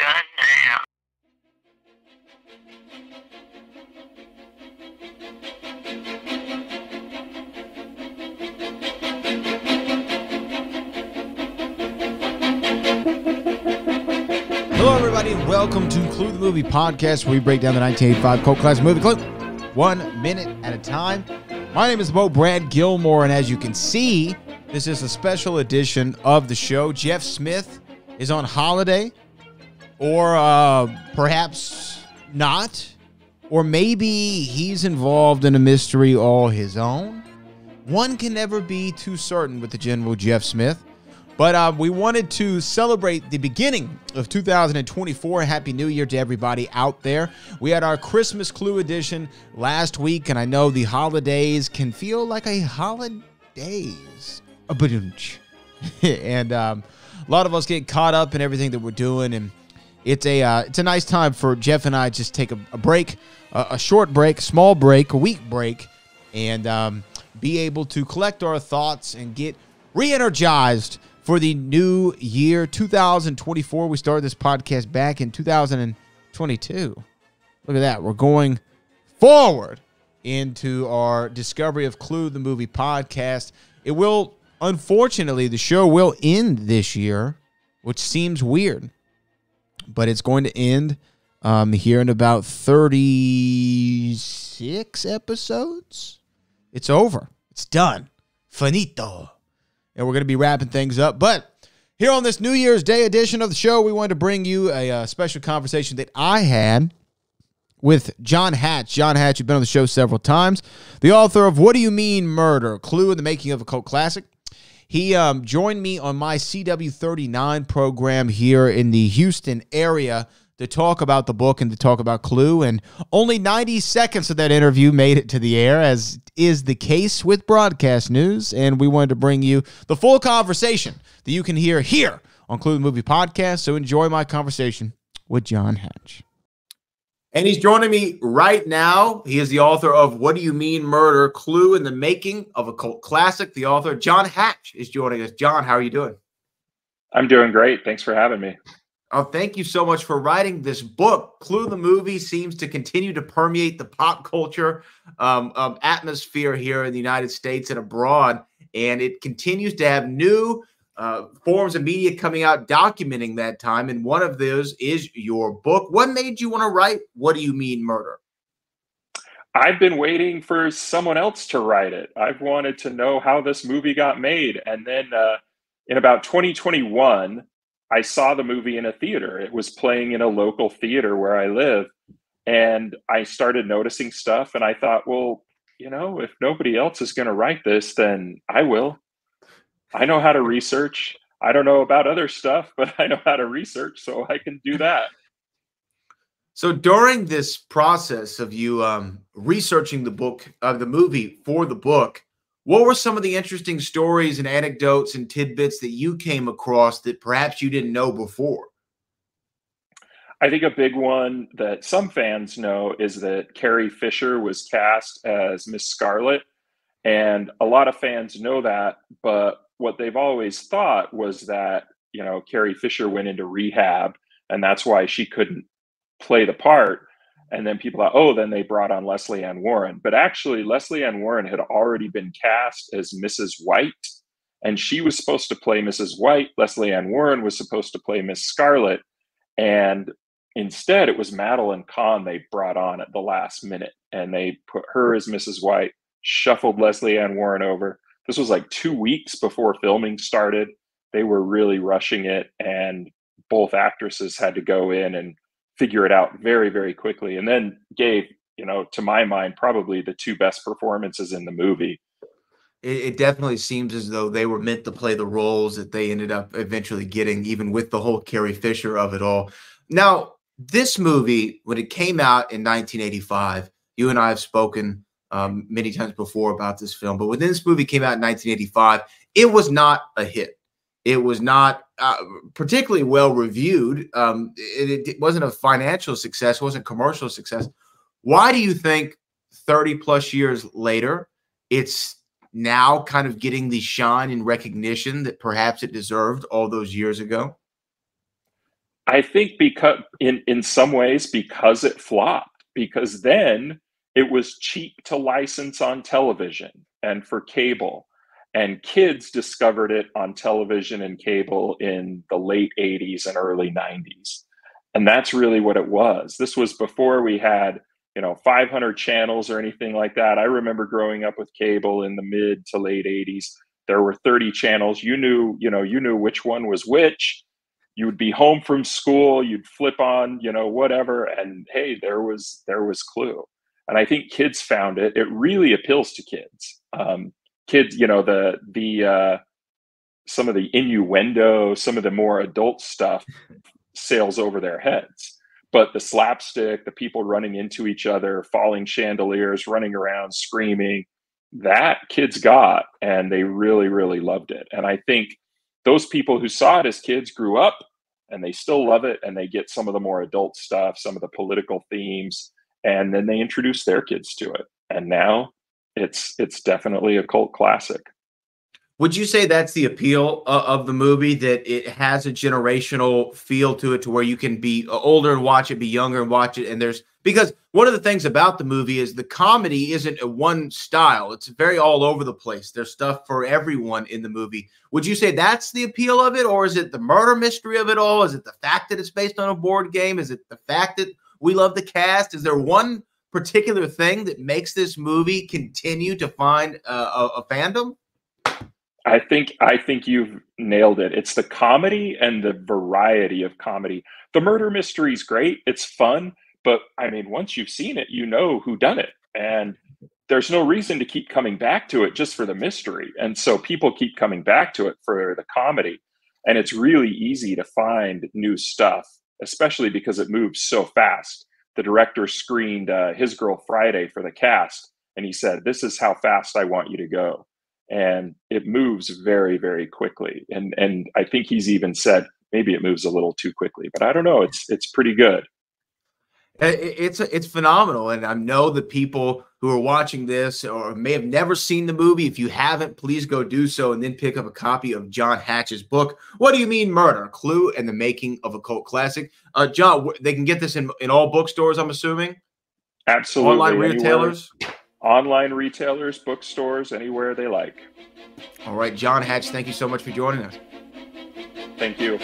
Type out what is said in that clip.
gun now. Hello, everybody, and welcome to Clue the Movie Podcast, where we break down the 1985 cult classic movie Clue 1 minute at a time. My name is Brad Gilmore, and as you can see, this is a special edition of the show. Jeff Smith is on holiday, or perhaps not, or maybe he's involved in a mystery all his own. One can never be too certain with the General Jeff Smith. But we wanted to celebrate the beginning of 2024. Happy New Year to everybody out there. We had our Christmas Clue edition last week, and I know the holidays can feel like a holidays. And a lot of us get caught up in everything that we're doing, and it's a nice time for Jeff and I just take a break, a short break, small break, a week break, and be able to collect our thoughts and get re-energized for the new year, 2024. We started this podcast back in 2022. Look at that. We're going forward into our discovery of Clue, the movie podcast. It will, unfortunately, the show will end this year, which seems weird. But it's going to end here in about 36 episodes. It's over. It's done. Finito. And we're going to be wrapping things up. But here on this New Year's Day edition of the show, we wanted to bring you a special conversation that I had with John Hatch. John Hatch, you've been on the show several times. The author of What Do You Mean Murder? Clue in the Making of a Cult Classic. He joined me on my CW39 program here in the Houston area to talk about the book and to talk about Clue. And only 90 seconds of that interview made it to the air, as is the case with broadcast news. And we wanted to bring you the full conversation that you can hear here on Clue the Movie Podcast. So enjoy my conversation with John Hatch. And he's joining me right now. He is the author of What Do You Mean Murder? Clue in the Making of a Cult Classic. The author, John Hatch, is joining us. John, how are you doing? I'm doing great. Thanks for having me. Oh, thank you so much for writing this book. Clue the Movie seems to continue to permeate the pop culture atmosphere here in the United States and abroad, and it continues to have new forms of media coming out documenting that time, and one of those is your book. What made you want to write What Do You Mean Murder? I've been waiting for someone else to write it. I've wanted to know how this movie got made, and then in about 2021, I saw the movie in a theater. It was playing in a local theater where I live. And I started noticing stuff. And I thought, well, you know, if nobody else is going to write this, then I will. I know how to research. I don't know about other stuff, but I know how to research, so I can do that. So during this process of you researching the book, the movie for the book, what were some of the interesting stories and anecdotes and tidbits that you came across that perhaps you didn't know before? I think a big one that some fans know is that Carrie Fisher was cast as Miss Scarlet. And a lot of fans know that, but what they've always thought was that, you know, Carrie Fisher went into rehab and that's why she couldn't play the part. And then people thought, oh, then they brought on Leslie Ann Warren. But actually, Leslie Ann Warren had already been cast as Mrs. White, and she was supposed to play Mrs. White. Leslie Ann Warren was supposed to play Miss Scarlet. And instead, it was Madeline Kahn they brought on at the last minute, and they put her as Mrs. White, shuffled Leslie Ann Warren over. This was like 2 weeks before filming started. They were really rushing it, and both actresses had to go in and figure it out very, very quickly, and then gave, you know, to my mind, probably the two best performances in the movie. It definitely seems as though they were meant to play the roles that they ended up eventually getting, even with the whole Carrie Fisher of it all. Now, this movie, when it came out in 1985, you and I have spoken many times before about this film, but when this movie came out in 1985, it was not a hit. It was not particularly well reviewed. It wasn't a financial success, wasn't commercial success. Why do you think 30 plus years later, it's now kind of getting the shine and recognition that perhaps it deserved all those years ago? I think because in some ways because it flopped, because then it was cheap to license on television and for cable. And kids discovered it on television and cable in the late 80s and early 90s. And that's really what it was. This was before we had, 500 channels or anything like that. I remember growing up with cable in the mid to late 80s. There were 30 channels. You knew which one was which. You would be home from school, you'd flip on, whatever, and hey, there was Clue. And I think kids found it. It really appeals to kids. Kids, the some of the innuendo, some of the more adult stuff sails over their heads. But the slapstick, the people running into each other, falling chandeliers, running around, screaming, that kids got, and they really, really loved it. And I think those people who saw it as kids grew up and they still love it, and they get some of the more adult stuff, some of the political themes, and then they introduce their kids to it. And now it's definitely a cult classic. Would you say that's the appeal of the movie, that it has a generational feel to it, to where you can be older and watch it, be younger and watch it? And because one of the things about the movie is the comedy isn't a one style. It's very all over the place. There's stuff for everyone in the movie. Would you say that's the appeal of it? Or is it the murder mystery of it all? Is it the fact that it's based on a board game? Is it the fact that we love the cast? Is there one particular thing that makes this movie continue to find a fandom? I think you've nailed it. It's the comedy and the variety of comedy. The murder mystery is great. It's fun, but I mean, once you've seen it, you know who done it, and there's no reason to keep coming back to it just for the mystery. And so people keep coming back to it for the comedy, and it's really easy to find new stuff, especially because it moves so fast. The director screened His Girl Friday for the cast, and he said, "This is how fast I want you to go." And it moves very, very quickly. And I think he's even said maybe it moves a little too quickly, but I don't know. It's pretty good. It's phenomenal, and I know the people who are watching this or may have never seen the movie. If you haven't, please go do so, and then pick up a copy of John Hatch's book, What Do You Mean Murder? Clue and the Making of a Cult Classic. John, they can get this in all bookstores, I'm assuming? Absolutely. Online retailers? Online retailers, bookstores, anywhere they like. All right, John Hatch, thank you so much for joining us. Thank you.